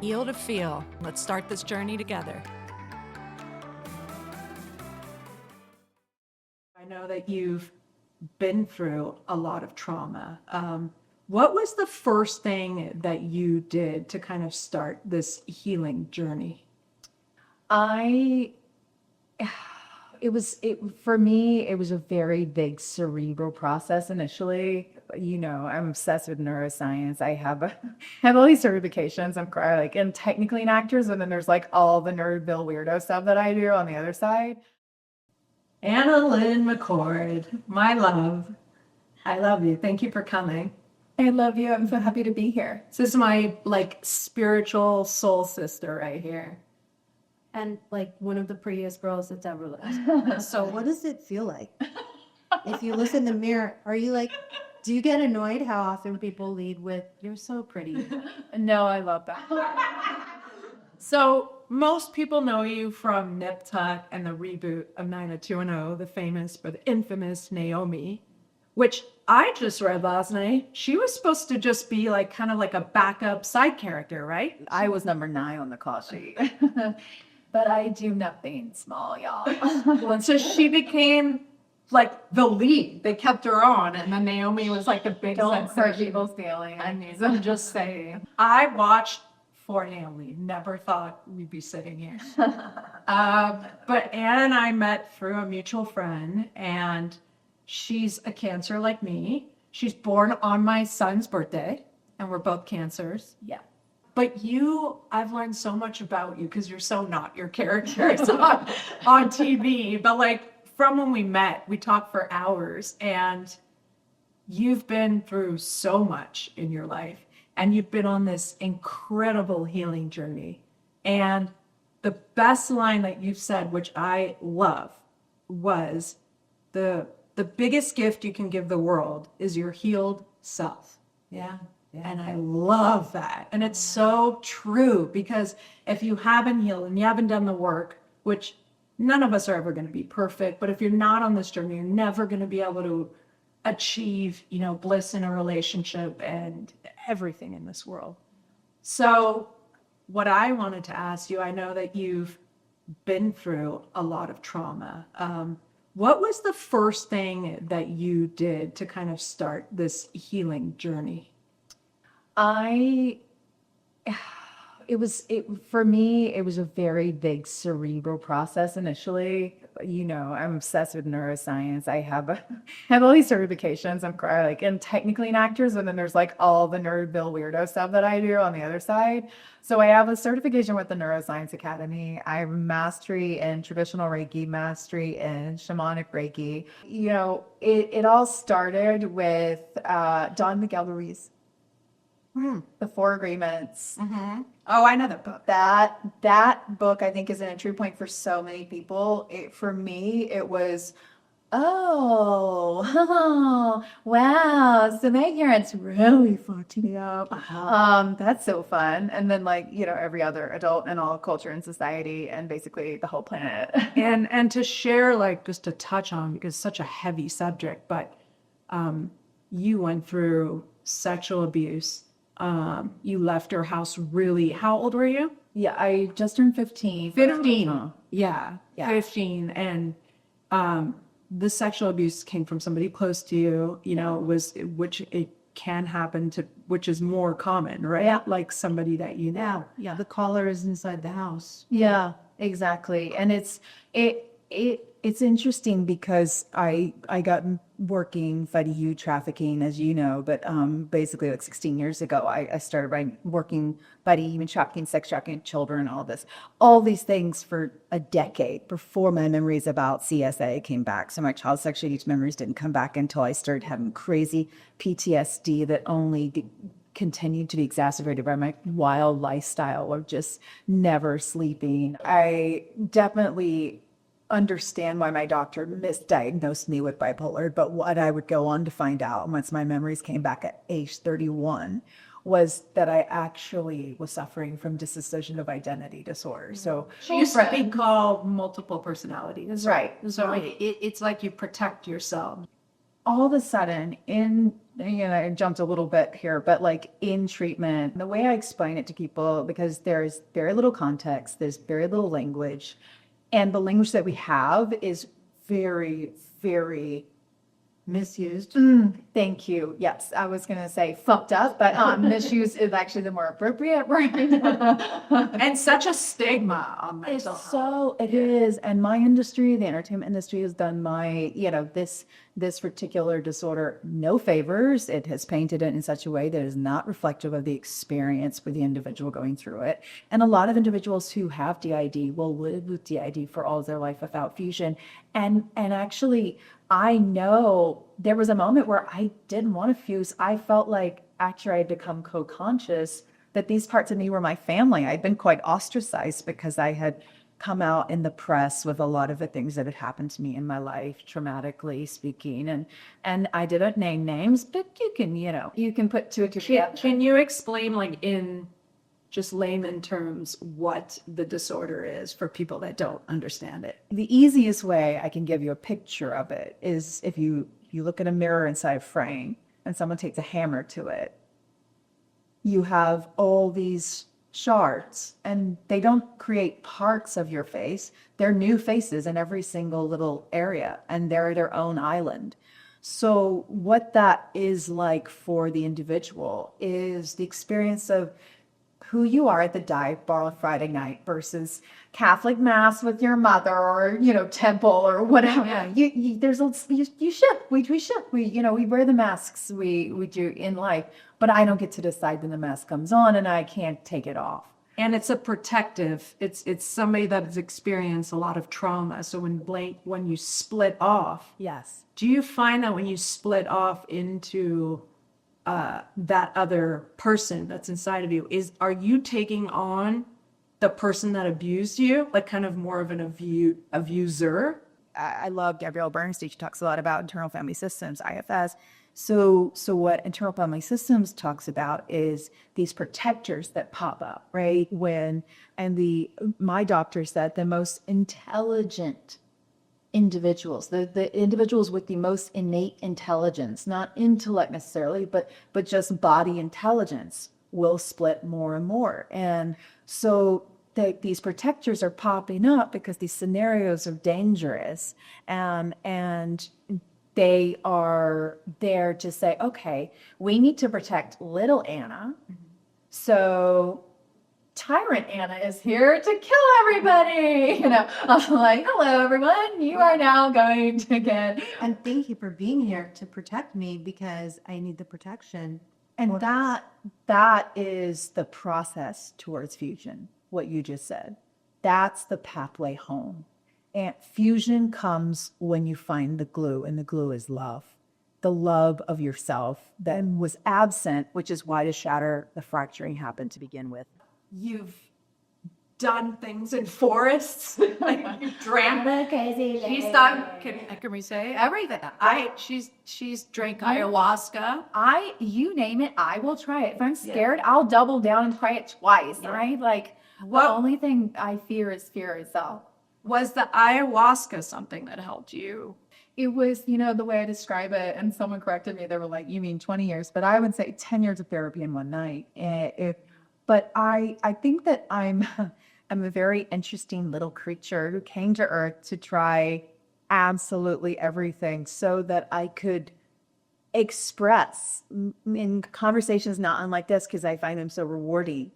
Heal to feel. Let's start this journey together. I know that you've been through a lot of trauma. What was the first thing that you did to kind of start this healing journey? For me, it was a very big cerebral process initially. I'm obsessed with neuroscience. I have all these certifications. And technically an actor, and then there's like all the nerdville weirdo stuff that I do on the other side. AnnaLynne McCord, my love. I love you. Thank you for coming. I love you. I'm so happy to be here. This is my spiritual soul sister right here. And one of the prettiest girls that's ever lived. So what does it feel like? If you look in the mirror, do you get annoyed how often people lead with, "You're so pretty"? No, I love that. So most people know you from Nip Tuck and the reboot of 90210, the famous but the infamous Naomi, which I just read last night. She was supposed to just be kind of like a backup side character, right? I was number 9 on the call sheet. But I do nothing small, y'all. And so she became the lead. They kept her on, and then Naomi was a big Don't hurt sensation. people's feelings. I'm just saying. I watched for Naomi. Never thought we'd be sitting here. But Anna and I met through a mutual friend, and she's a Cancer like me. She's born on my son's birthday, and we're both Cancers. Yeah. But I've learned so much about you because you're so not your characters on TV. But from when we met, we talked for hours, and you've been through so much in your life, and you've been on this incredible healing journey. And the best line that you've said, which I love, was the biggest gift you can give the world is your healed self. Yeah. And I love that. And it's so true, because if you haven't healed and you haven't done the work, which none of us are ever going to be perfect, but if you're not on this journey, you're never going to be able to achieve, bliss in a relationship and everything in this world. So what I wanted to ask you, I know that you've been through a lot of trauma. What was the first thing that you did to kind of start this healing journey? For me, it was a very big cerebral process initially. I'm obsessed with neuroscience. I have all these certifications. And technically an actor, and then there's all the nerdville weirdo stuff that I do on the other side. So I have a certification with the Neuroscience Academy. I have mastery in traditional Reiki, mastery in shamanic Reiki. It all started with Don Miguel Ruiz. The 4 Agreements. Mm-hmm. Oh, I know that book. That book, I think, is an entry point for so many people. For me, it was, wow. So my parents really fucked me up. That's so fun. And then every other adult in all culture and society, and basically the whole planet. And to share, just to touch on, because it's such a heavy subject, but you went through sexual abuse. You left your house really, how old were you? Yeah, I just turned 15. 15. Yeah, Yeah. 15. And the sexual abuse came from somebody close to you, which it can happen to, which is more common, right? Yeah. Like somebody that you know. Yeah. The caller is inside the house. Yeah, exactly. And it's interesting because I got working fighting human trafficking, as you know, but basically 16 years ago, I started working fighting human trafficking, sex trafficking, children, all these things for a decade before my memories about CSA came back. So my child sexual abuse memories didn't come back until I started having crazy PTSD that only continued to be exacerbated by my wild lifestyle of just never sleeping. I definitely understand why my doctor misdiagnosed me with bipolar, but what I would go on to find out once my memories came back at age 31 was that I actually was suffering from dissociative identity disorder. So She used to be called multiple personalities. Right. So it's like you protect yourself. all of a sudden I jumped a little bit here, but like in treatment, the way I explain it to people, because there's very little context, there's very little language, and the language that we have is very, very Misused. thank you. Yes, I was going to say fucked up, but misuse is actually the more appropriate word. And such a stigma on It's mental health. so, it is. And my industry, the entertainment industry, has done this particular disorder no favors. It has painted it in such a way that is not reflective of the experience for the individual going through it. And a lot of individuals who have DID will live with DID for all of their life without fusion. And actually, I know there was a moment where I didn't want to fuse. I felt like after I had become co-conscious that these parts of me were my family. I'd been quite ostracized because I had come out in the press with a lot of the things that had happened to me in my life, traumatically speaking. And I didn't name names, but you can put two or two together. Can you explain, like, in just layman terms, what the disorder is for people that don't understand it? The easiest way I can give you a picture of it is if you look at a mirror inside a frame and someone takes a hammer to it, you have all these shards, and they don't create parts of your face. They're new faces in every single little area, and they're their own island. So what that is like for the individual is the experience of who you are at the dive bar on Friday night versus Catholic mass with your mother, or temple or whatever. Yeah. You shift. We shift. We wear the masks we do in life, but I don't get to decide when the mask comes on, and I can't take it off. And it's a protective, it's somebody that has experienced a lot of trauma. So when you split off, Yes. do you find that when you split off into that other person that's inside of you, are you taking on the person that abused you, like kind of more of an abuser? I love Gabrielle Bernstein. She talks a lot about internal family systems, IFS. So what internal family systems talks about is these protectors that pop up, right? My doctor said the most intelligent individuals, the individuals with the most innate intelligence, not intellect necessarily, but just body intelligence, will split more and more. And so these protectors are popping up because these scenarios are dangerous, and they are there to say, okay, we need to protect little Anna. So Tyrant Anna is here to kill everybody. I'm like, hello, everyone. You are now going to get. And thank you for being here to protect me, because I need the protection. And that is the process towards fusion, what you just said. That's the pathway home. And fusion comes when you find the glue, and the glue is love. The love of yourself that was absent, which is why the fracturing happened to begin with. You've done things in forests, like you drank. She's done. Can we say everything? She's drank ayahuasca. You name it, I will try it. If I'm scared, I'll double down and try it twice. Yeah. Right? Like, What- the only thing I fear is fear itself. Was the ayahuasca something that helped you? It was, the way I describe it, and someone corrected me. They were like, you mean 20 years? But I would say 10 years of therapy in one night. But I think that I'm a very interesting little creature who came to Earth to try absolutely everything so that I could express in conversations not unlike this, because I find them so rewarding.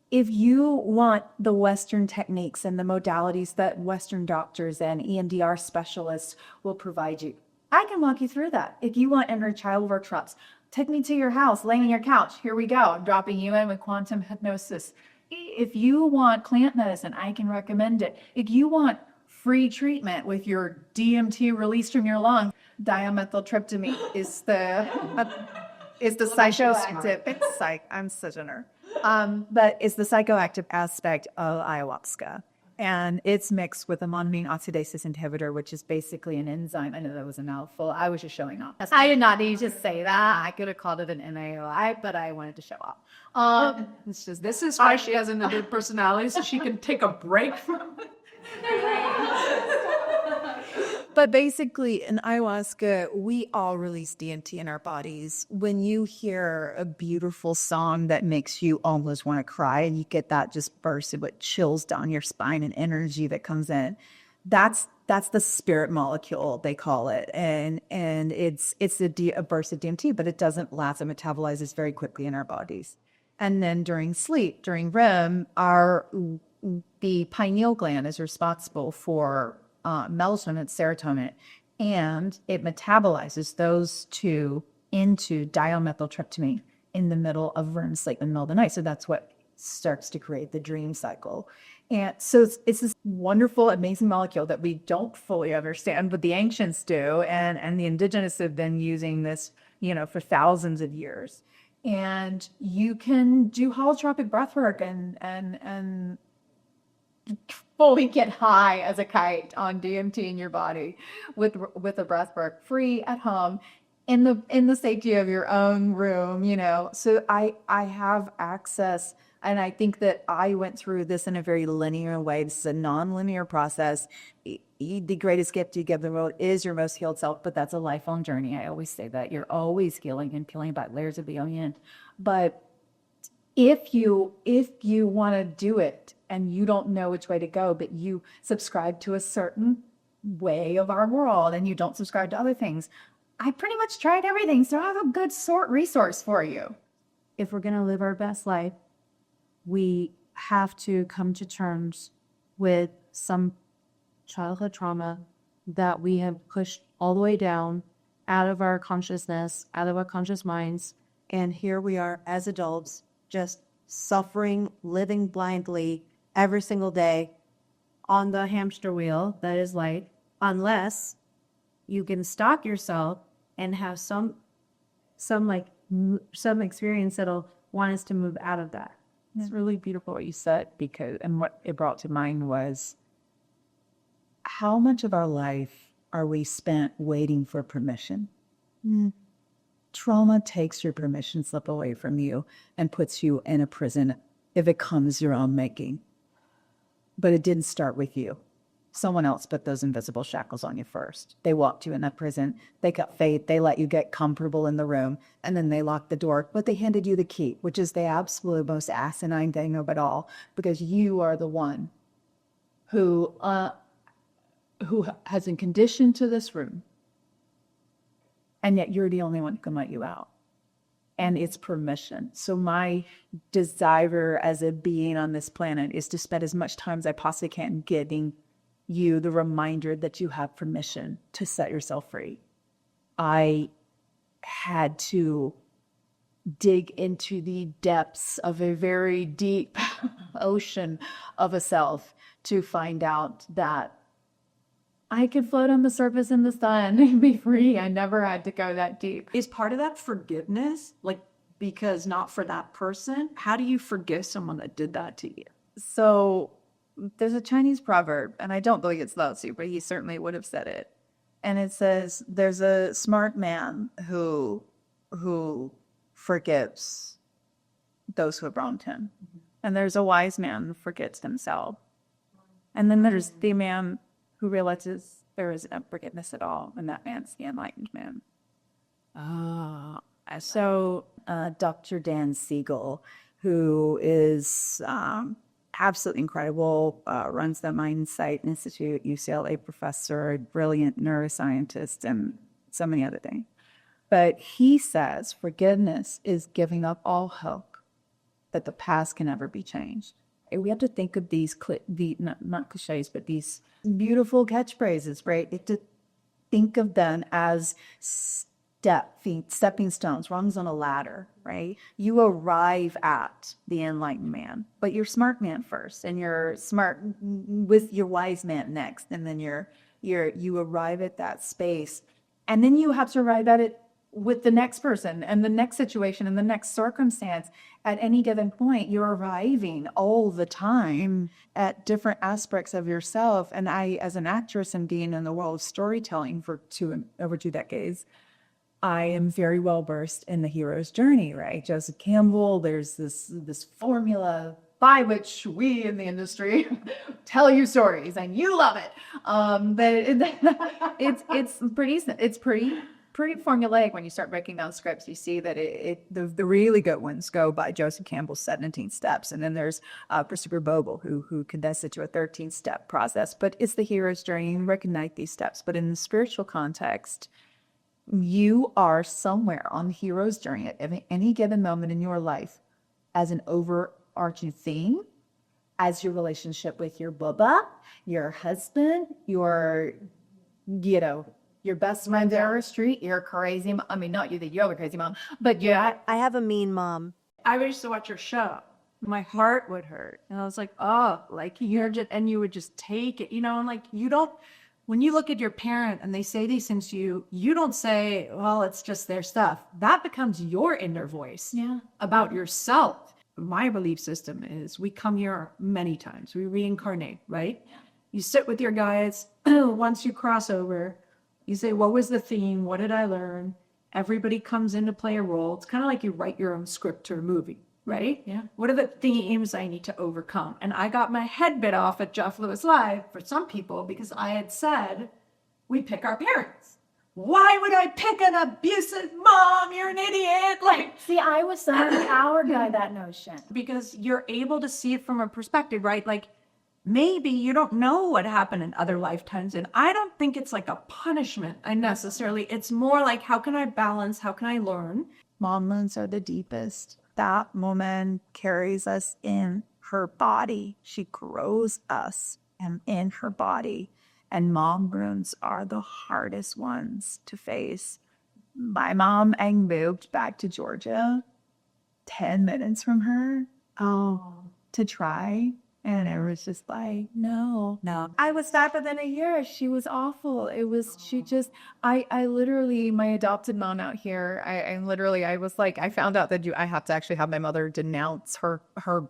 If you want the Western techniques and the modalities that Western doctors and EMDR specialists will provide you, I can walk you through that. If you want inner child workshops, take me to your house, lay on your couch. Here we go. I'm dropping you in with quantum hypnosis. If you want plant medicine, I can recommend it. If you want free treatment with your DMT released from your lung, dimethyltryptamine is the psychoactive. I'm such a nerd. But it's the psychoactive aspect of ayahuasca. And it's mixed with a monoamine oxidases inhibitor, which is basically an enzyme. I know that was a mouthful. I was just showing off. I did not need to say that. I could have called it an NaOI, but I wanted to show off. This is why she has another personality, so she can take a break from it. But basically, in ayahuasca, we all release DMT in our bodies. When you hear a beautiful song that makes you almost want to cry, and you get that just burst of what chills down your spine and energy that comes in, that's the spirit molecule, they call it, and it's a burst of DMT, but it doesn't last. It metabolizes very quickly in our bodies. And then during sleep, during REM, the pineal gland is responsible for melatonin and serotonin, and it metabolizes those two into dimethyltryptamine in the middle of REM sleep in the middle of the night. So that's what starts to create the dream cycle. And so it's this wonderful, amazing molecule that we don't fully understand, but the ancients do, and the indigenous have been using this, for thousands of years. And you can do holotropic breath work and fully get high as a kite on DMT in your body with a breath work, free at home in the safety of your own room, So I have access, and I think that I went through this in a very linear way. This is a non-linear process. The greatest gift you give the world is your most healed self, but that's a lifelong journey. I always say that you're always healing and peeling back layers of the onion. But if you want to do it and you don't know which way to go, but you subscribe to a certain way of our world and you don't subscribe to other things, I pretty much tried everything. So I have a good resource for you. If we're going to live our best life, we have to come to terms with some childhood trauma that we have pushed all the way down out of our consciousness, out of our conscious minds. And here we are as adults, just suffering, living blindly every single day on the hamster wheel that is life, unless you can stop yourself and have some experience that'll want us to move out of that. It's really beautiful what you said, and what it brought to mind was how much of our life are we spent waiting for permission? Trauma takes your permission slip away from you and puts you in a prison if it comes your own making. But it didn't start with you. Someone else put those invisible shackles on you first. They walked you in that prison. They got faith. They let you get comfortable in the room, and then they locked the door. But they handed you the key, which is the absolute most asinine thing of it all, because you are the one who has been conditioned to this room, and yet you're the only one who can let you out. And it's permission. So my desire as a being on this planet is to spend as much time as I possibly can getting you the reminder that you have permission to set yourself free. I had to dig into the depths of a very deep ocean of a self to find out that I could float on the surface in the sun and be free. I never had to go that deep. Is part of that forgiveness? Because not for that person? How do you forgive someone that did that to you? So there's a Chinese proverb, and I don't believe it's Lao Tzu, but he certainly would have said it. And it says, there's a smart man who forgives those who have wronged him. And there's a wise man who forgets himself. And then there's the man who realizes there is no forgiveness at all, and that man's the enlightened man. So Dr. Dan Siegel, who is absolutely incredible, runs the Mindsight Institute, UCLA professor, a brilliant neuroscientist, and so many other things. But he says forgiveness is giving up all hope that the past can ever be changed. And we have to think of these, not cliches, but these beautiful catchphrases, right? To think of them as stepping stones, rungs on a ladder, right? You arrive at the enlightened man, but you're smart man first, and you're smart with your wise man next, and then you arrive at that space, and then you have to arrive at it with the next person and the next situation and the next circumstance. At any given point, you're arriving all the time at different aspects of yourself. And I, as an actress and being in the world of storytelling for over 2 decades, I am very well versed in the hero's journey, right? Joseph Campbell, there's this formula by which we in the industry tell you stories and you love it. But it's pretty formulaic when you start breaking down scripts. You see that the really good ones go by Joseph Campbell's 17 steps, and then there's Christopher Bogle who condensed it to a 13-step process. But it's the hero's journey. You recognize these steps, but in the spiritual context, you are somewhere on the hero's journey at any given moment in your life as an overarching theme, as your relationship with your bubba, your husband, your best friend down the street, your crazy mom. I mean, not you that you're the crazy mom, but yeah. I have a mean mom. I used to watch your show. My heart would hurt. And I was like, oh, like you're just, and you would just take it, and like, when you look at your parent and they say these things to you, you don't say, well, it's just their stuff. That becomes your inner voice about yourself. My belief system is we come here many times. We reincarnate, right? Yeah. You sit with your guides. Once you cross over, you say, what was the theme? What did I learn? Everybody comes in to play a role. It's kind of like you write your own script or movie, right? Yeah. What are the themes I need to overcome? And I got my head bit off at Jeff Lewis Live for some people because I had said, we pick our parents. Why would I pick an abusive mom? You're an idiot. Like, See, I was so empowered by that notion. because you're able to see it from a perspective, right? Like, maybe you don't know what happened in other lifetimes. And I don't think it's like a punishment necessarily. It's more like, how can I balance? How can I learn? Mom wounds are the deepest. That woman carries us in her body. She grows us and in her body. And mom wounds are the hardest ones to face. My mom, I moved back to Georgia 10 minutes from her to try. And it was just like, no. I was back within a year. She was awful. I literally, my adopted mom out here, I was like, I found out that I have to actually have my mother denounce her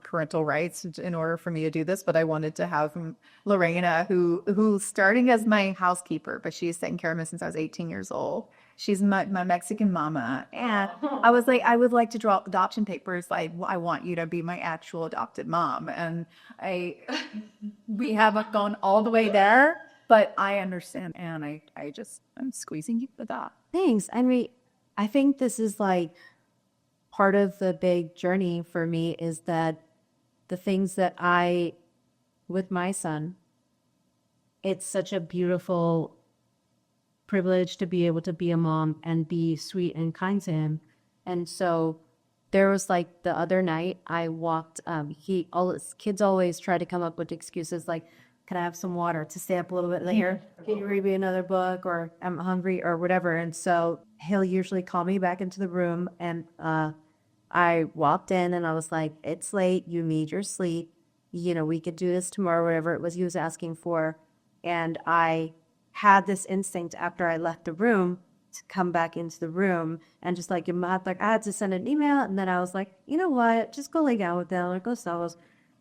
parental rights in order for me to do this. But I wanted to have Lorena, who's starting as my housekeeper, but she's taken care of me since I was 18 years old. She's my Mexican mama. And I was like, I would like to draw adoption papers. Like, I want you to be my actual adopted mom. And we haven't gone all the way there, but I understand. And I'm squeezing you for that. Thanks. I think this is like part of the big journey for me is that the things that with my son, it's such a beautiful privilege to be able to be a mom and be sweet and kind to him. And so there was like the other night I walked, all his kids always try to come up with excuses like, can I have some water to stay up a little bit later? Can you read me another book, or I'm hungry or whatever? And so he'll usually call me back into the room, and I walked in and I was like, it's late, you need your sleep. We could do this tomorrow, whatever it was he was asking for. And I had this instinct after I left the room to come back into the room and just like I had to send an email, and then I was like, you know what, just go lay down with them or go sell.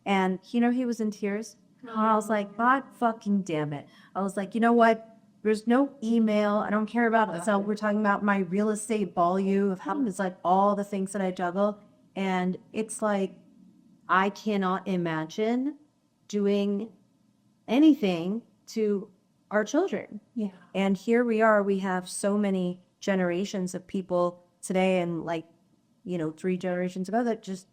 And he was in tears. And I was like, God fucking damn it. I was like, you know what? There's no email. I don't care about it. So we're talking about my real estate volume of how it's like all the things that I juggle. And it's like, I cannot imagine doing anything to our children. Yeah. And here we are, we have so many generations of people today and 3 generations ago that just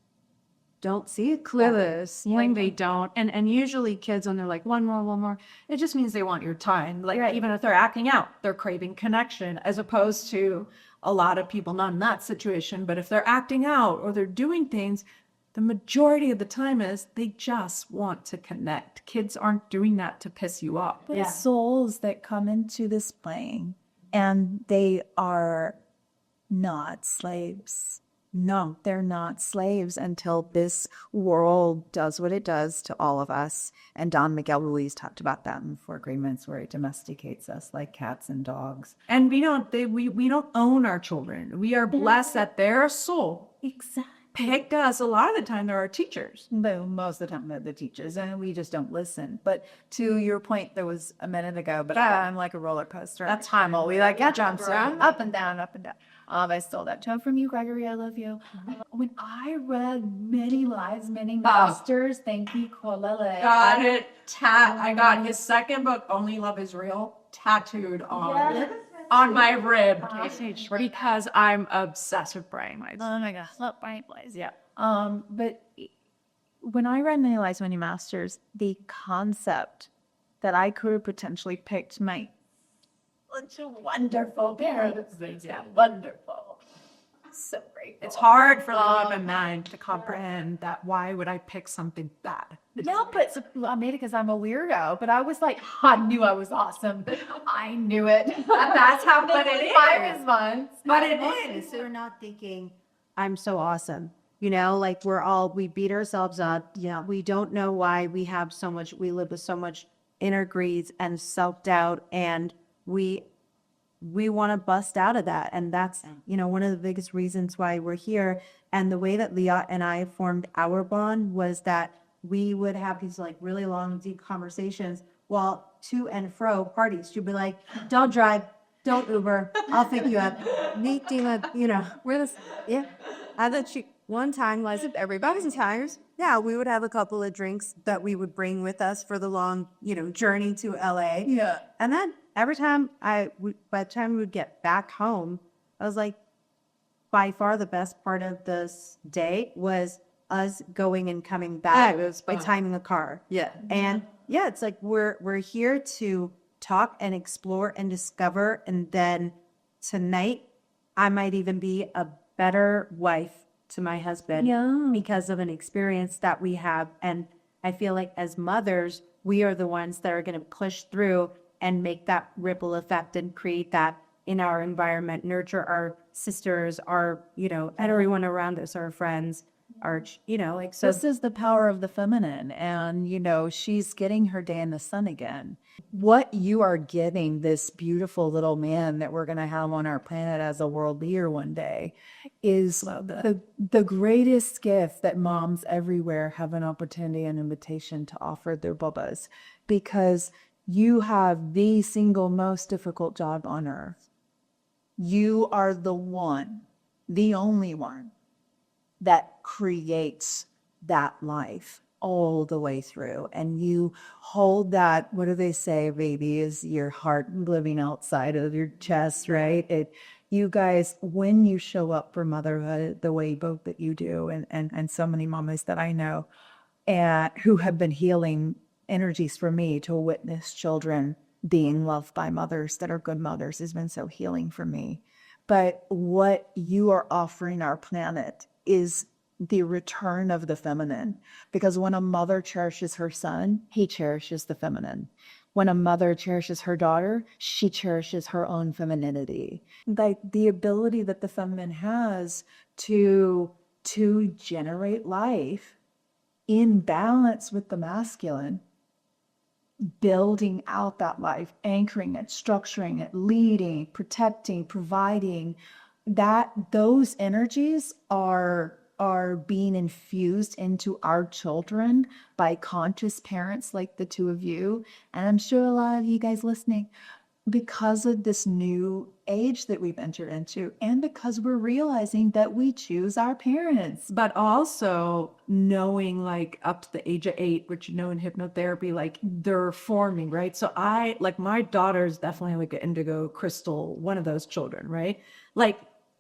don't see it. Clueless. Like they don't. And usually kids, when they're like, one more, it just means they want your time. Like even if they're acting out, they're craving connection, as opposed to a lot of people, not in that situation, but if they're acting out or they're doing things, the majority of the time is they just want to connect. Kids aren't doing that to piss you off. But souls that come into this plane, and they are not slaves. No, they're not slaves until this world does what it does to all of us. And Don Miguel Ruiz talked about that in 4 Agreements, where it domesticates us like cats and dogs. And we don't own our children. We are blessed that their soul picked us. A lot of the time, they're our teachers. Most of the time, they're the teachers, and we just don't listen. But to your point, there was a minute ago, but I'm like a roller coaster. That's time. We jumps around, up and down, up and down. I stole that tone from you, Gregory. I love you. When I read Many Lives, Many Masters, thank you, Kolele. Got it. I got his second book, Only Love Is Real, tattooed on my rib. Because I'm obsessed with brain lights. Oh my God, love brain plays. Yeah. But when I read Many Lives, Many Masters, the concept that I could have potentially picked my such a wonderful parents. Yeah, wonderful. So great. It's hard for the human mind to comprehend that. Why would I pick something bad? No, but I made it because I'm a weirdo. But I was like, I knew I was awesome. I knew it. That's how, but it is. My response. But it Is is. we're not thinking, I'm so awesome. Like we beat ourselves up. Yeah. We don't know why we live with so much inner greed and self-doubt. And we want to bust out of that. And that's, one of the biggest reasons why we're here. And the way that Leah and I formed our bond was that we would have these like really long, deep conversations while to and fro parties. She'd be like, don't drive, don't Uber, I'll pick you up. Meet Dima, we're this, yeah. And then one time, like everybody's tires. Yeah, we would have a couple of drinks that we would bring with us for the long, journey to LA. Yeah. And then every time by the time we would get back home, I was like, by far the best part of this day was us going and coming back by timing the car. Yeah. And yeah, it's like we're here to talk and explore and discover. And then tonight, I might even be a better wife to my husband because of an experience that we have. And I feel like as mothers, we are the ones that are going to push through and make that ripple effect and create that in our environment, nurture our sisters, our, everyone around us, our friends, our, so. This is the power of the feminine. And, she's getting her day in the sun again. What you are giving this beautiful little man that we're going to have on our planet as a world leader one day is the greatest gift that moms everywhere have an opportunity and invitation to offer their bubbas, because you have the single most difficult job on earth. You are the only one that creates that life all the way through. And you hold that, what do they say, baby, is your heart living outside of your chest, right? You guys, when you show up for motherhood the way both that you do, and so many mamas that I know, and who have been healing energies for me to witness children being loved by mothers that are good mothers has been so healing for me. But what you are offering our planet is the return of the feminine, because when a mother cherishes her son, he cherishes the feminine. When a mother cherishes her daughter, she cherishes her own femininity. Like the ability that the feminine has to generate life in balance with the masculine, building out that life, anchoring it, structuring it, leading, protecting, providing, those energies are being infused into our children by conscious parents like the two of you. And I'm sure a lot of you guys listening, because of this new age that we've entered into, and because we're realizing that we choose our parents. But also knowing like up to the age of 8, which in hypnotherapy, like they're forming, right? So my daughter is definitely like an indigo crystal, one of those children, right? Like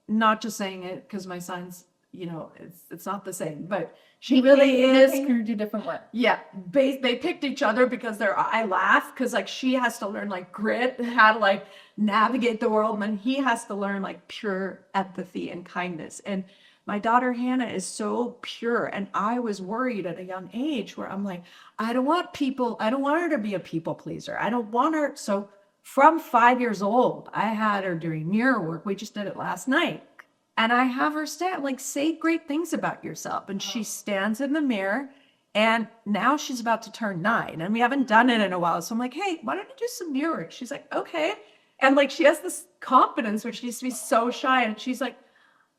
not just saying it because my son's, it's not the same, but she really is. Do different work. Yeah, they picked each other because I laugh because like she has to learn like grit, how to like navigate the world, and he has to learn like pure empathy and kindness. And my daughter Hannah is so pure, and I was worried at a young age where I'm like, I don't want her to be a people pleaser. I don't want her. So from 5 years old, I had her doing mirror work. We just did it last night. And I have her say great things about yourself. And she stands in the mirror, and now she's about to turn 9, and we haven't done it in a while. So I'm like, hey, why don't you do some mirror work? She's like, okay. And like, she has this confidence, which she used to be so shy. And she's like,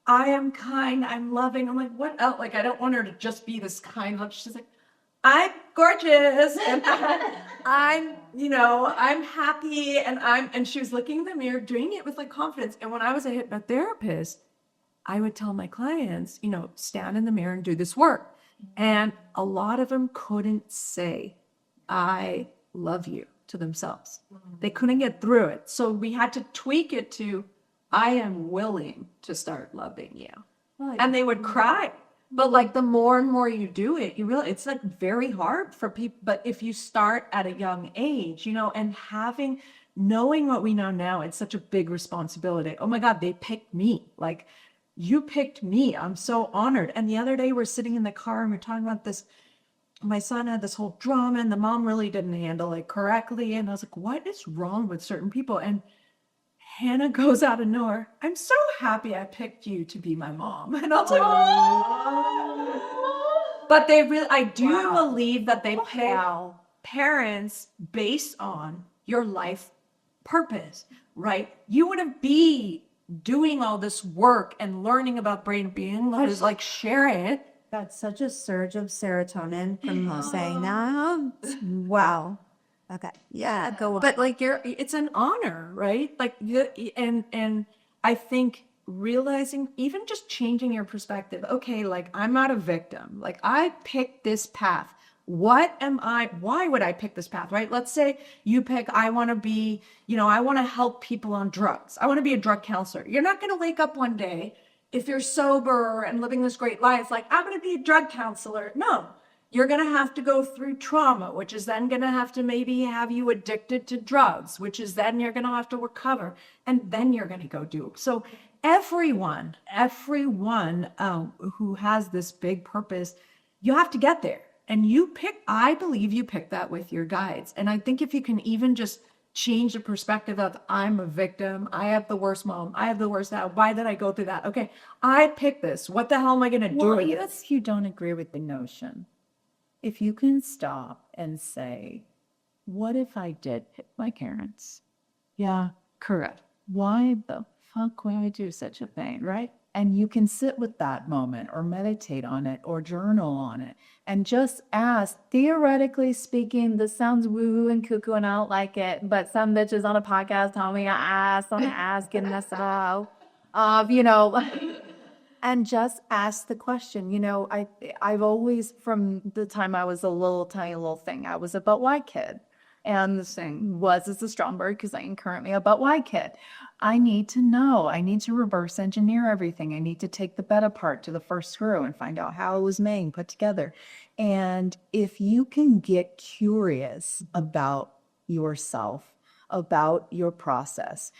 I am kind, I'm loving. I'm like, what else? Like, I don't want her to just be this kind love. She's like, I'm gorgeous and I'm, I'm happy and she was looking in the mirror, doing it with like confidence. And when I was a hypnotherapist, I would tell my clients, stand in the mirror and do this work. And a lot of them couldn't say, I love you to themselves. They couldn't get through it. So we had to tweak it to, I am willing to start loving you. And they would cry. But like the more and more you do it, you realize it's like very hard for people. But if you start at a young age, and knowing what we know now, it's such a big responsibility. Oh my God, they picked me. Like, you picked me. I'm so honored. And the other day we're sitting in the car and we're talking about this. My son had this whole drama and the mom really didn't handle it correctly. And I was like, what is wrong with certain people? And Hannah goes out of nowhere, I'm so happy I picked you to be my mom. And I was like, oh. But I do believe that they pick parents based on your life purpose, right? You wouldn't be doing all this work and learning about brain being is like sharing it. That's such a surge of serotonin from saying that. Wow. Okay. Yeah, go on. But like it's an honor, right? Like and I think realizing, even just changing your perspective. Okay, like I'm not a victim. Like I picked this path. What am I? Why would I pick this path, right? Let's say you pick, I want to be, I want to help people on drugs. I want to be a drug counselor. You're not going to wake up one day if you're sober and living this great life, like I'm going to be a drug counselor. No, you're going to have to go through trauma, which is then going to have to maybe have you addicted to drugs, which is then you're going to have to recover. And then you're going to go do. So everyone who has this big purpose, you have to get there. And I believe you pick that with your guides. And I think if you can even just change the perspective of I'm a victim, I have the worst mom, I have the worst dad, why did I go through that? Okay, I picked this. What the hell am I going to do with this? If you don't agree with the notion, if you can stop and say, what if I did hit my parents? Yeah, correct. Why the fuck would I do such a thing, right? And you can sit with that moment or meditate on it or journal on it and just ask, theoretically speaking, this sounds woo and cuckoo and I don't like it, but some bitches on a podcast tell me I'm asking this out, and just ask the question. I've always, from the time I was a little tiny little thing, I was a but why kid. And the thing was, it's a strong word because I am currently a but why kid. I need to know. I need to reverse engineer everything. I need to take the bed apart to the first screw and find out how it was made and put together. And if you can get curious about yourself, about your process,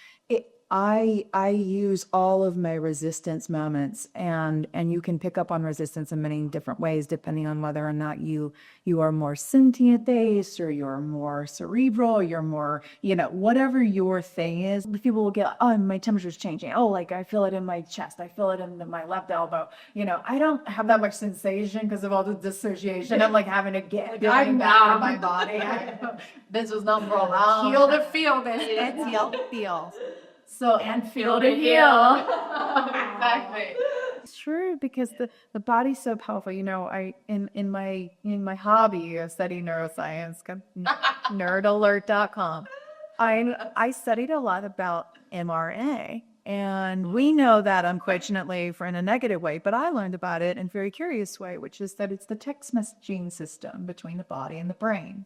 I use all of my resistance moments, and you can pick up on resistance in many different ways, depending on whether or not you are more sentient based, or you're more cerebral, or you're more, whatever your thing is. People will get, oh, my temperature's changing. Oh, like I feel it in my chest. I feel it in my left elbow. I don't have that much sensation because of all the dissociation. I'm like having to get back in my body. This was not for a while. Heal to feel, bitch. It's heal to feel. So, and feel to heal. Exactly. It's true, because the body's so powerful. I in my hobby of studying neuroscience, nerdalert.com, I studied a lot about mRNA. And we know that, unfortunately, in a negative way, but I learned about it in a very curious way, which is that it's the text messaging system between the body and the brain.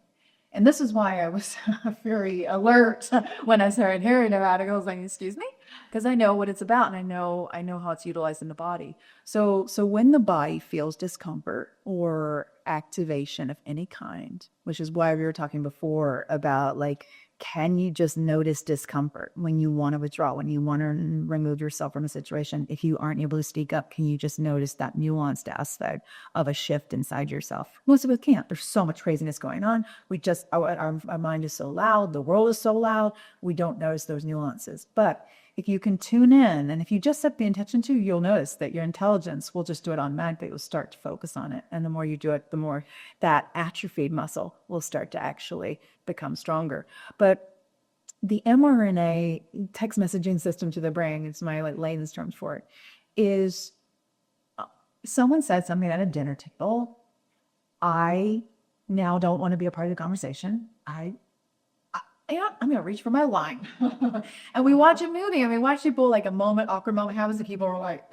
And this is why I was very alert when I started hearing about it. I was like, excuse me? Because I know what it's about, and I know how it's utilized in the body. So when the body feels discomfort or activation of any kind, which is why we were talking before about, like, can you just notice discomfort when you want to withdraw, when you want to remove yourself from a situation? If you aren't able to speak up, can you just notice that nuanced aspect of a shift inside yourself? Most of us can't. There's so much craziness going on. Our mind is so loud. The world is so loud. We don't notice those nuances. But if you can tune in, and if you just set the intention to, you'll notice that your intelligence will just do it automatically. It will start to focus on it. And the more you do it, the more that atrophied muscle will start to actually become stronger. But the mRNA text messaging system to the brain, it's my layman's terms for it, is someone said something at a dinner table. I now don't want to be a part of the conversation, yeah, I'm gonna reach for my line. And we watch a movie and we watch people like a moment, awkward moment happens, and people are like,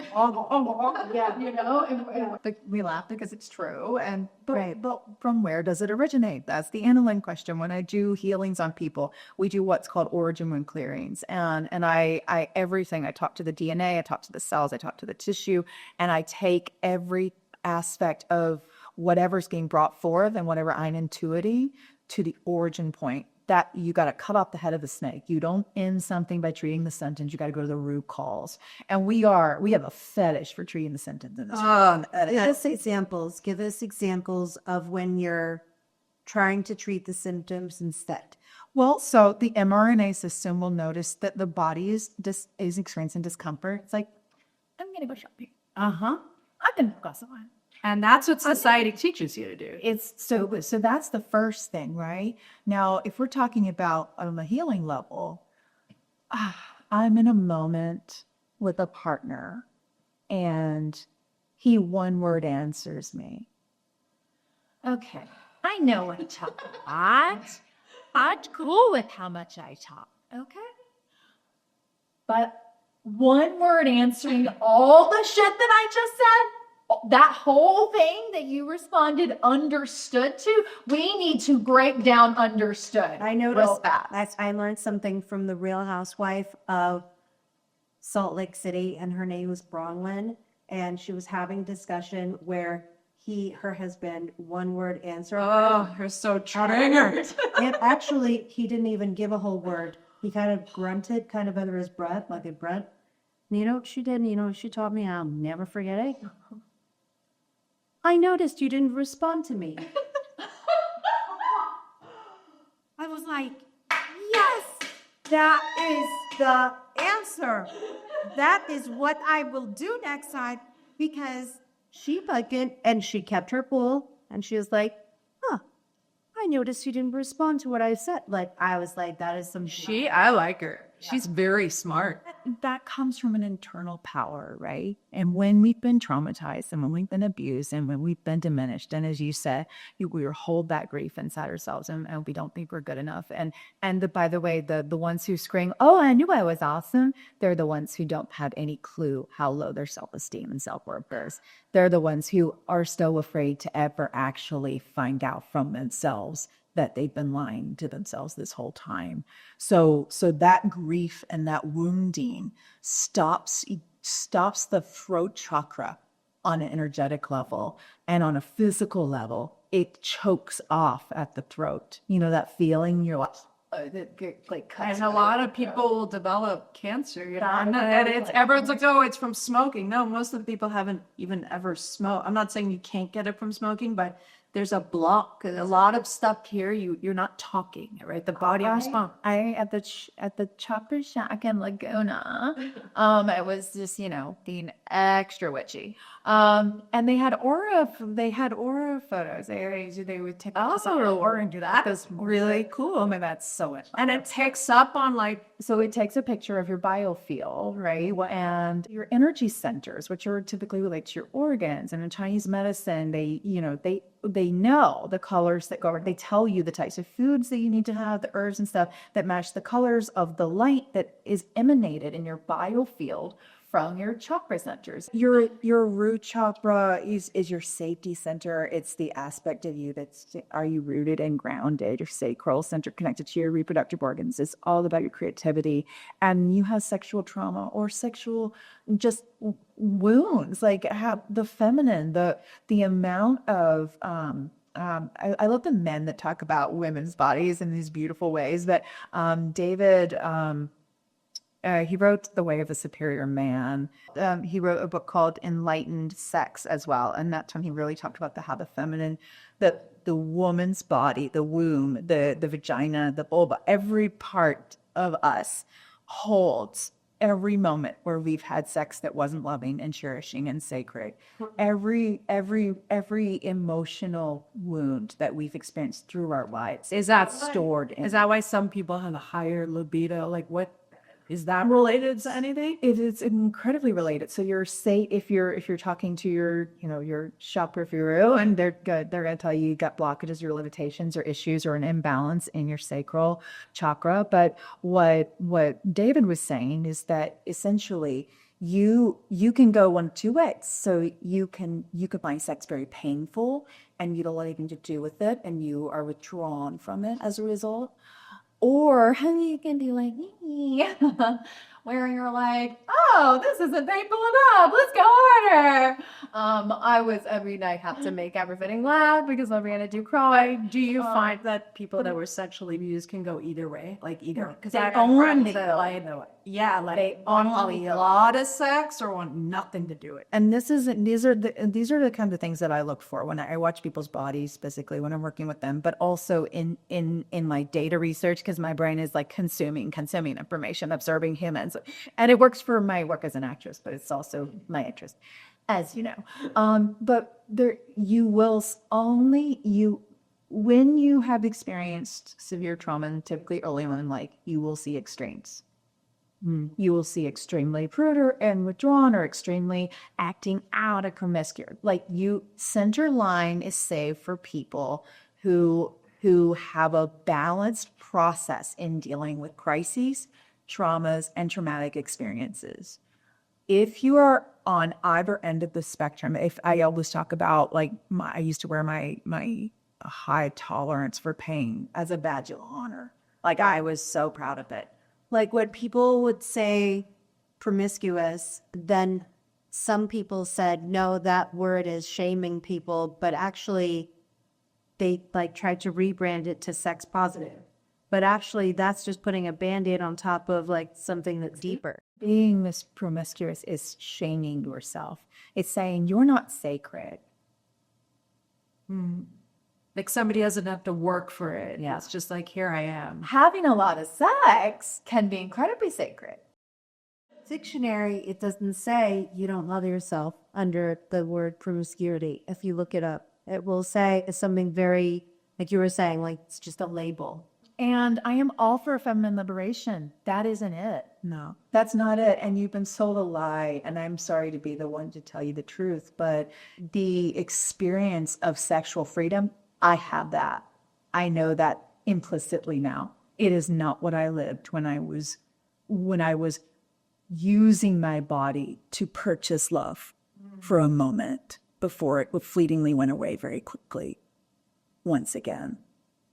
yeah, but we laugh because it's true. And but from where does it originate? That's the AnnaLynne question. When I do healings on people, we do what's called origin wound clearings, and I everything. I talk to the DNA, I talk to the cells, I talk to the tissue, and I take every aspect of whatever's being brought forth and whatever I'm intuiting to the origin point. That you got to cut off the head of the snake. You don't end something by treating the sentence. You got to go to the root cause. And we have a fetish for treating the sentence. Give us examples. Give us examples of when you're trying to treat the symptoms instead. Well, so the mRNA system will notice that the body is experiencing discomfort. It's like, I'm going to go shopping. I'm going to go somewhere. And that's what society teaches you to do. It's so that's the first thing, right? Now, if we're talking about on a healing level, I'm in a moment with a partner and he one word answers me. Okay, I know I talk a lot. I'd cool with how much I talk. Okay. But one word answering all the shit that I just said, that whole thing that you responded understood to, we need to break down understood. I noticed that. I learned something from the Real Housewife of Salt Lake City, and her name was Bronwyn, and she was having discussion where her husband, one word answer. Oh, you're so triggered. And actually, he didn't even give a whole word. He kind of grunted, kind of under his breath, like a grunt. And you know what she did? You know what she taught me? I'll never forget it. I noticed you didn't respond to me. I was like, yes, that is the answer. That is what I will do next time, because she fucking, and she kept her cool, and she was like, I noticed you didn't respond to what I said. Like, I was like, that is some I like her. She's very smart. That comes from an internal power, right? And when we've been traumatized and when we've been abused and when we've been diminished, and as you said, we hold that grief inside ourselves and we don't think we're good enough. And by the way, the ones who scream, oh, I knew I was awesome, they're the ones who don't have any clue how low their self-esteem and self-worth is. They're the ones who are so afraid to ever actually find out from themselves that they've been lying to themselves this whole time. So that grief and that wounding stops the throat chakra on an energetic level, and on a physical level, it chokes off at the throat. You know that feeling? You're like And a lot of people will develop cancer, you know, and everyone's like, oh, it's from smoking. No, most of the people haven't even ever smoked. I'm not saying you can't get it from smoking, but there's a block. A lot of stuff here, you're not talking, right? The body responds. At the chopper shack in Laguna, I was just, being extra witchy. And they had aura photos. They would take aura and do that. That's really cool. I mean, that's so interesting. And it takes up on So it takes a picture of your biofield, right? And your energy centers, which are typically related to your organs. And in Chinese medicine, they know the colors that go, they tell you the types of foods that you need to have, the herbs and stuff that match the colors of the light that is emanated in your biofield from your chakra centers. Your root chakra is your safety center. It's the aspect of you are you rooted and grounded? Your sacral center connected to your reproductive organs. It's all about your creativity. And you have sexual trauma or sexual just wounds, like have the feminine, the amount of I love the men that talk about women's bodies in these beautiful ways. But David, he wrote The Way of a Superior Man. He wrote a book called Enlightened Sex as well. And that time he really talked about how the feminine, the woman's body, the womb, the vagina, the vulva, every part of us holds every moment where we've had sex that wasn't loving and cherishing and sacred. Every emotional wound that we've experienced through our lives is that stored in. Is that why some people have a higher libido? Like what? Is that related to anything? It is incredibly related. So if you're talking to your shopper guru, and they're gonna tell you got blockages or limitations or issues or an imbalance in your sacral chakra. But what David was saying is that essentially you can go one of two ways. So you could find sex very painful and you don't want anything to do with it and you are withdrawn from it as a result. Or you can be like me, where you're like, oh, this isn't painful enough. Let's go harder. I have to make everything laugh because Loriana do cry. Do you find that people that were sexually abused can go either way? Like either because They I only that go like either way. yeah, like They want only a go. lot of sex or want nothing to do with it. And these are the kind of things that I look for when I watch people's bodies, basically when I'm working with them, but also in my data research, because my brain is like consuming information, absorbing humans, and it works for my work as an actress, but it's also my interest, as you know. But when you have experienced severe trauma, and typically early on in life, you will see extremes. You will see extremely prude and withdrawn or extremely acting out of promiscuous. Like center line is saved for people who have a balanced process in dealing with crises, traumas, and traumatic experiences. If you are on either end of the spectrum, if I always talk about like I used to wear my high tolerance for pain as a badge of honor. Like I was so proud of it. Like when people would say promiscuous, then some people said, no, that word is shaming people, but actually they like tried to rebrand it to sex positive. But actually that's just putting a Band-Aid on top of like something that's deeper. Being this promiscuous is shaming yourself. It's saying you're not sacred. Like somebody doesn't have to work for it. Yeah. It's just like, here I am. Having a lot of sex can be incredibly sacred. Dictionary, it doesn't say you don't love yourself under the word promiscuity. If you look it up, it will say it's something very, like you were saying, like it's just a label. And I am all for feminine liberation. That isn't it. No. That's not it. And you've been sold a lie. And I'm sorry to be the one to tell you the truth, but the experience of sexual freedom, I have that. I know that implicitly now. It is not what I lived when I was using my body to purchase love for a moment before it fleetingly went away very quickly. Once again,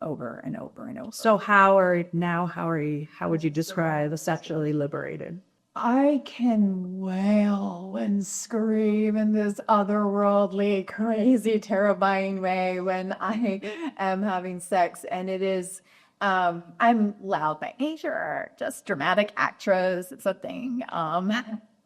over and over and over. So how would you describe the sexually liberated? I can wail and scream in this otherworldly, crazy, terrifying way when I am having sex. And it is, I'm loud by nature, just dramatic actress. It's a thing.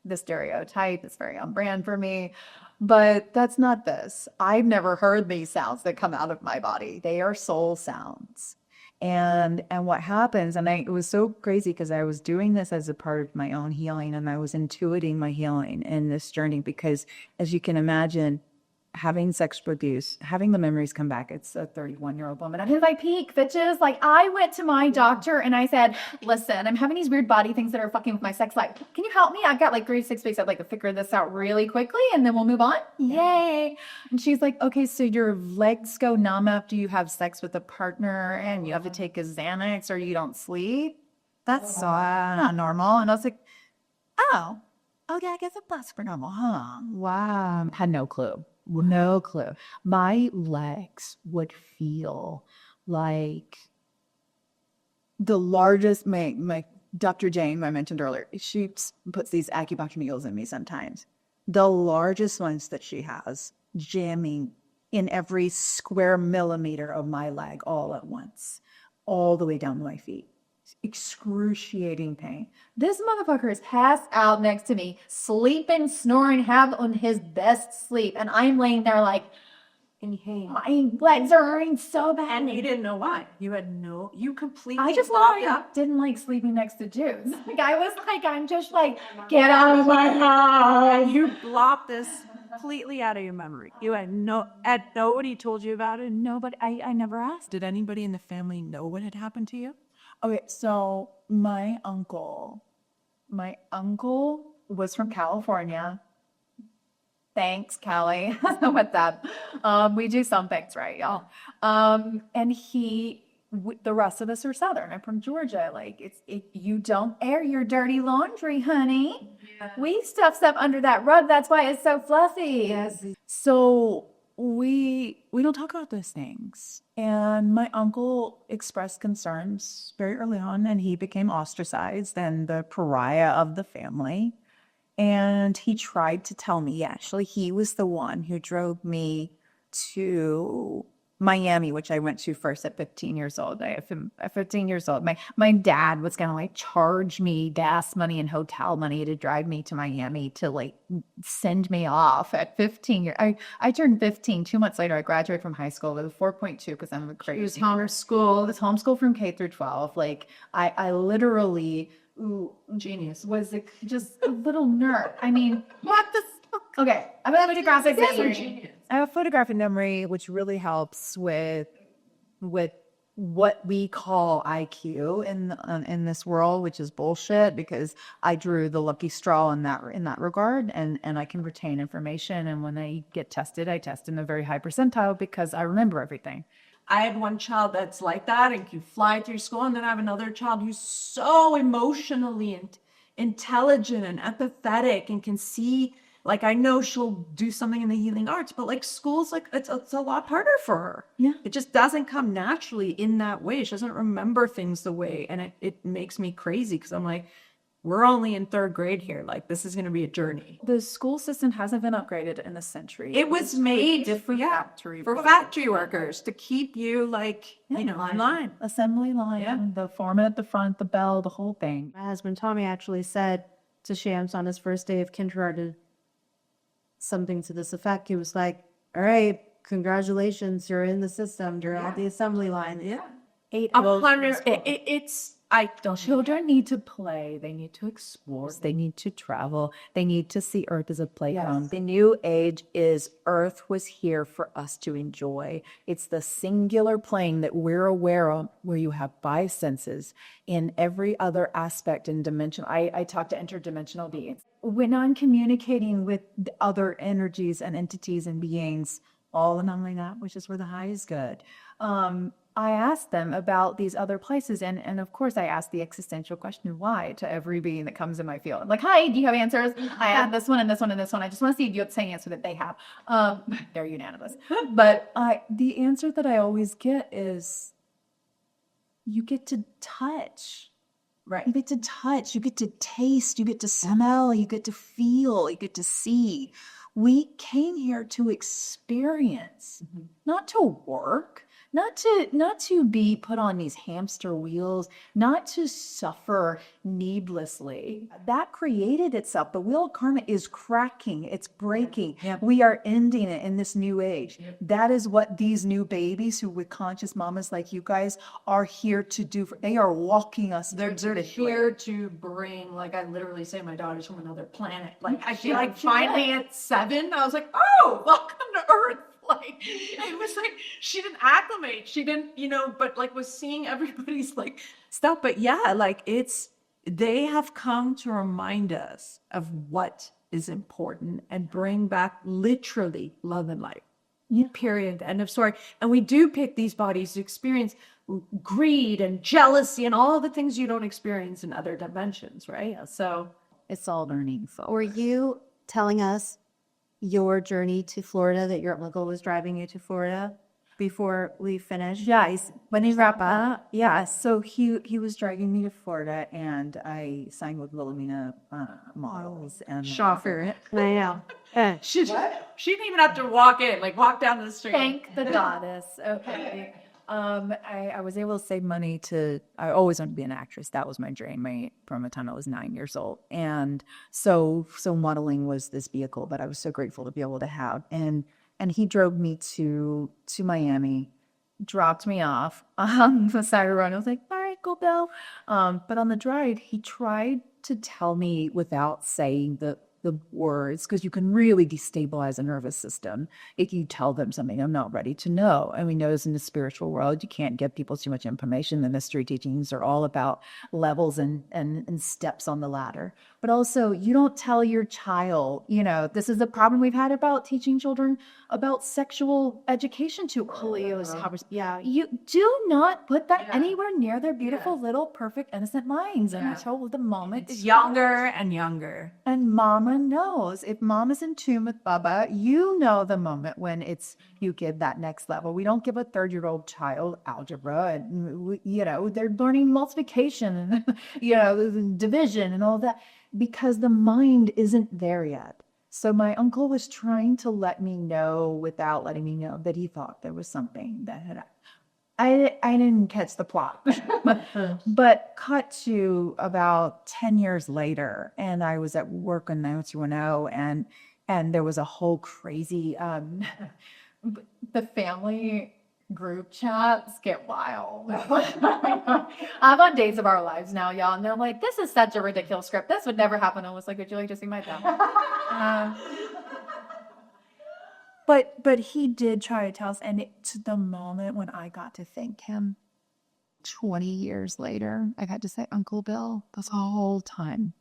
The stereotype is very on brand for me. But that's not this. I've never heard these sounds that come out of my body. They are soul sounds. And what happens, and it was so crazy because I was doing this as a part of my own healing, and I was intuiting my healing in this journey because, as you can imagine, having sex abuse, having the memories come back, it's a 31-year-old woman. I'm in my peak, bitches. Like, I went to my doctor and I said, listen, I'm having these weird body things that are fucking with my sex life. Can you help me? I've got like 3 to 6 weeks. I'd like to figure this out really quickly and then we'll move on. Yay. And she's like, okay, so your legs go numb after you have sex with a partner and you have to take a Xanax or you don't sleep? That's so not normal. And I was like, oh, okay, I guess that's for normal, huh? Wow. Had no clue. No clue. My legs would feel like the largest, my Dr. Jane, I mentioned earlier, she puts these acupuncture needles in me sometimes. The largest ones that she has jamming in every square millimeter of my leg all at once, all the way down to my feet. Excruciating pain. This motherfucker is passed out next to me, sleeping, snoring, on his best sleep. And I'm laying there like, my legs are hurting so bad. And you didn't know why. You completely I just blocked know I out. didn't like sleeping next to Jews. Like I was like, I'm just like, get out of my house. You blocked this completely out of your memory. You had nobody told you about it. Nobody, I never asked. Did anybody in the family know what had happened to you? Okay, so my uncle My uncle was from California. Thanks, Callie. What's up? We do some things right, y'all. And the rest of us are Southern. I'm from Georgia. Like you don't air your dirty laundry, honey. We stuff stuff under that rug. That's why it's so fluffy. Yes. So we don't talk about those things. And my uncle expressed concerns very early on, and he became ostracized and the pariah of the family. And he tried to tell me, actually, he was the one who drove me to Miami, which I went to first at 15 years old. At 15 years old, my dad was going to like charge me gas money and hotel money to drive me to Miami to like send me off at 15 years. I turned 15 2 months later. I graduated from high school with a 4.2 because I'm a crazy. It was homeschooled. It was homeschooled from K through 12. Like I literally. Ooh, Genius. was just a little nerd. I mean, what the fuck? Okay, I'm gonna have a photographic memory. Genius. I have a photographic memory, which really helps with what we call IQ in this world, which is bullshit because I drew the lucky straw in that regard, and I can retain information. And when I get tested, I test in a very high percentile because I remember everything. I had one child that's like that and can fly through school, and then I have another child who's so emotionally intelligent and empathetic and can see, like, I know she'll do something in the healing arts, but like school's like it's a lot harder for her. Yeah. It just doesn't come naturally in that way. She doesn't remember things the way, and it makes me crazy because I'm like, we're only in third grade here. Like, this is going to be a journey. The school system hasn't been upgraded in a century. It was made different for factory workers to keep you like, in line. Assembly line, Yeah. the foreman at the front, the bell, the whole thing. My husband Tommy actually said to Shams on his first day of kindergarten something to this effect. He was like, "All right, congratulations, you're in the system. You're at the assembly line." Yeah. 100. I Children need to play. They need to explore. They need to travel. They need to see Earth as a playground. Yes. The new age is Earth was here for us to enjoy. It's the singular plane that we're aware of where you have five senses. In every other aspect and dimension, I talk to interdimensional beings. When I'm communicating with the other energies and entities and beings, all and only that, which is where the high is good. I ask them about these other places. And of course, I ask the existential question, why, to every being that comes in my field. I'm like, hi, do you have answers? I have this one and this one and this one. I just want to see if you have the same answer that they have. They're unanimous. But the answer that I always get is, you get to touch. right. You get to touch, you get to taste, you get to smell, you get to feel, you get to see. We came here to experience, not to work, not to be put on these hamster wheels, not to suffer needlessly. That created itself. The wheel of karma is cracking, it's breaking. Yep. We are ending it in this new age. That is what these new babies who with conscious mamas like you guys are here to do. They are walking us. They're here to bring, like, I literally say my daughter's from another planet. Like, I feel like finally at 7, I was like, oh, welcome to Earth. Like, it was like, she didn't acclimate. She didn't, but like was seeing everybody's like stuff. But yeah, like they have come to remind us of what is important and bring back literally love and light. Yeah. Period. End of story. And we do pick these bodies to experience greed and jealousy and all the things you don't experience in other dimensions, right? So It's all learning. Were you telling us your journey to Florida, that your uncle was driving you to Florida before we finished? Yes, when he wrap up, yeah. So he was dragging me to Florida, and I signed with Wilhelmina Models and shocker. I know. She didn't even have to walk in, like walk down the street. Thank the goddess. Okay. I was able to save money I always wanted to be an actress. That was my dream from the time I was 9 years old. And so modeling was this vehicle that I was so grateful to be able to have. And he drove me to Miami, dropped me off on the side of the road. I was like, all right, go Bill. But on the drive, he tried to tell me without saying the the words, because you can really destabilize a nervous system if you tell them something I'm not ready to know. And we know this in the spiritual world, you can't give people too much information. The mystery teachings are all about levels and steps on the ladder. But also, you don't tell your child, this is the problem we've had about teaching children about sexual education to Yeah. you do not put that anywhere near their beautiful little perfect innocent minds until the moment It's younger and younger. and mama knows. If mama's in tune with Baba, you know the moment when you give that next level. We don't give a 3-year-old child algebra and they're learning multiplication and division and all that because the mind isn't there yet. So my uncle was trying to let me know without letting me know that he thought there was something that had. I didn't catch the plot, but cut to about 10 years later, and I was at work on 90210, and there was a whole crazy the family group chats get wild. I'm on Days of Our Lives now, y'all, and they're like, "This is such a ridiculous script. This would never happen." I was like, "Would you like to see my thumb?" But he did try to tell us, and it's the moment when I got to thank him 20 years later. I got to say, Uncle Bill, this whole time.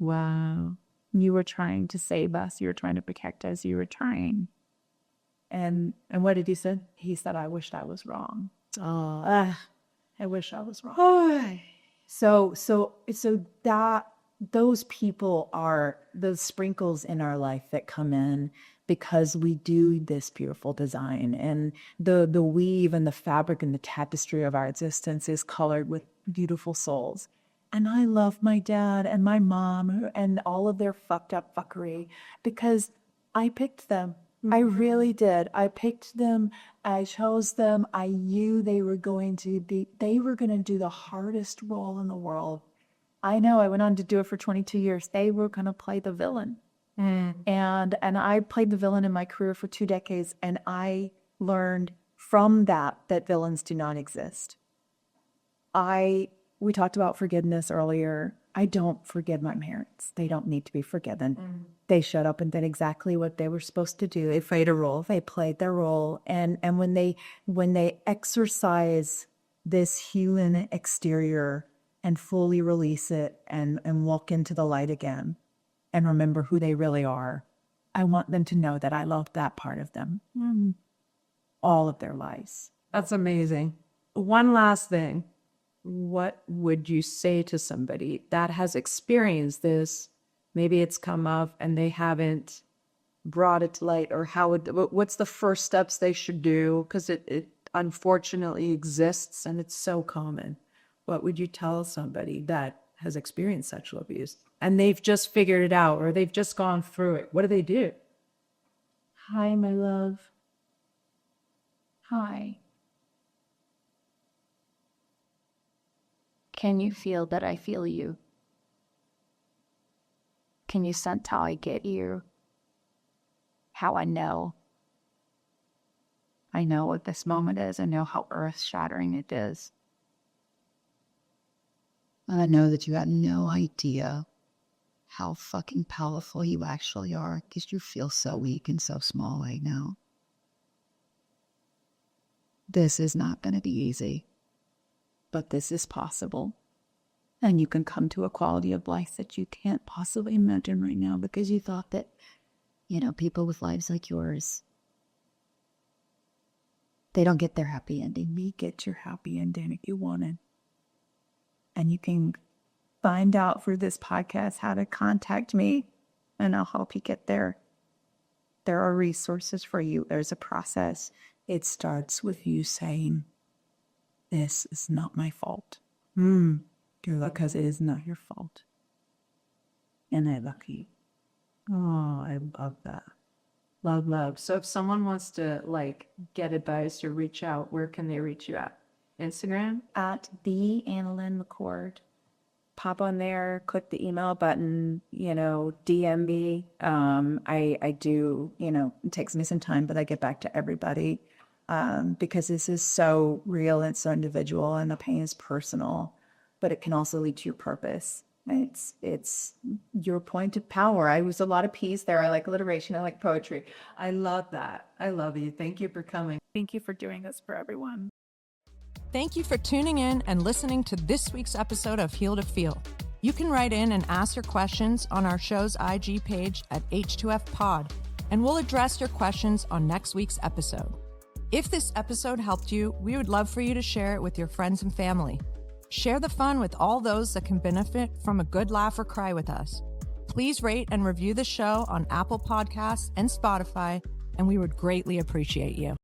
Wow. You were trying to save us. You were trying to protect us. You were trying. And what did he say? He said, I wished I was wrong. Oh, I wish I was wrong. So that those people are the sprinkles in our life that come in because we do this beautiful design, and the weave and the fabric and the tapestry of our existence is colored with beautiful souls. And I love my dad and my mom and all of their fucked up fuckery because I picked them. I really did. I picked them. I chose them. I knew they were going to do the hardest role in the world. I know. I went on to do it for 22 years. They were going to play the villain. And I played the villain in my career for 2 decades, and I learned from that villains do not exist. We talked about forgiveness earlier. I don't forgive my parents. They don't need to be forgiven. They showed up and did exactly what they were supposed to do. They played a role. They played their role. And when they exercise this human exterior and fully release it and walk into the light again and remember who they really are, I want them to know that I love that part of them all of their lives. That's amazing. One last thing. What would you say to somebody that has experienced this? Maybe it's come up and they haven't brought it to light, or what's the first steps they should do? Because it unfortunately exists and it's so common. What would you tell somebody that has experienced sexual abuse and they've just figured it out or they've just gone through it? What do they do? Hi, my love. Hi. Can you feel that I feel you? Can you sense how I get you? How I know? I know what this moment is. I know how earth-shattering it is. And I know that you had no idea how fucking powerful you actually are, because you feel so weak and so small right now. This is not going to be easy, but this is possible. And you can come to a quality of life that you can't possibly imagine right now because you thought that, people with lives like yours, they don't get their happy ending. We get your happy ending if you want it. And you can find out through this podcast how to contact me, and I'll help you get there. There are resources for you. There's a process. It starts with you saying, this is not my fault. Because it is not your fault. And I love you. Oh, I love that. Love. So if someone wants to get advice or reach out, where can they reach you at? Instagram? At the AnnaLynne McCord. Pop on there, click the email button, DM me. I do, it takes me some time, but I get back to everybody because this is so real and so individual and the pain is personal, but it can also lead to your purpose. It's your point of power. I use a lot of peace there. I like alliteration. I like poetry. I love that. I love you. Thank you for coming. Thank you for doing this for everyone. Thank you for tuning in and listening to this week's episode of Heal to Feel. You can write in and ask your questions on our show's IG page at H2F Pod, and we'll address your questions on next week's episode. If this episode helped you, we would love for you to share it with your friends and family. Share the fun with all those that can benefit from a good laugh or cry with us. Please rate and review the show on Apple Podcasts and Spotify, and we would greatly appreciate you.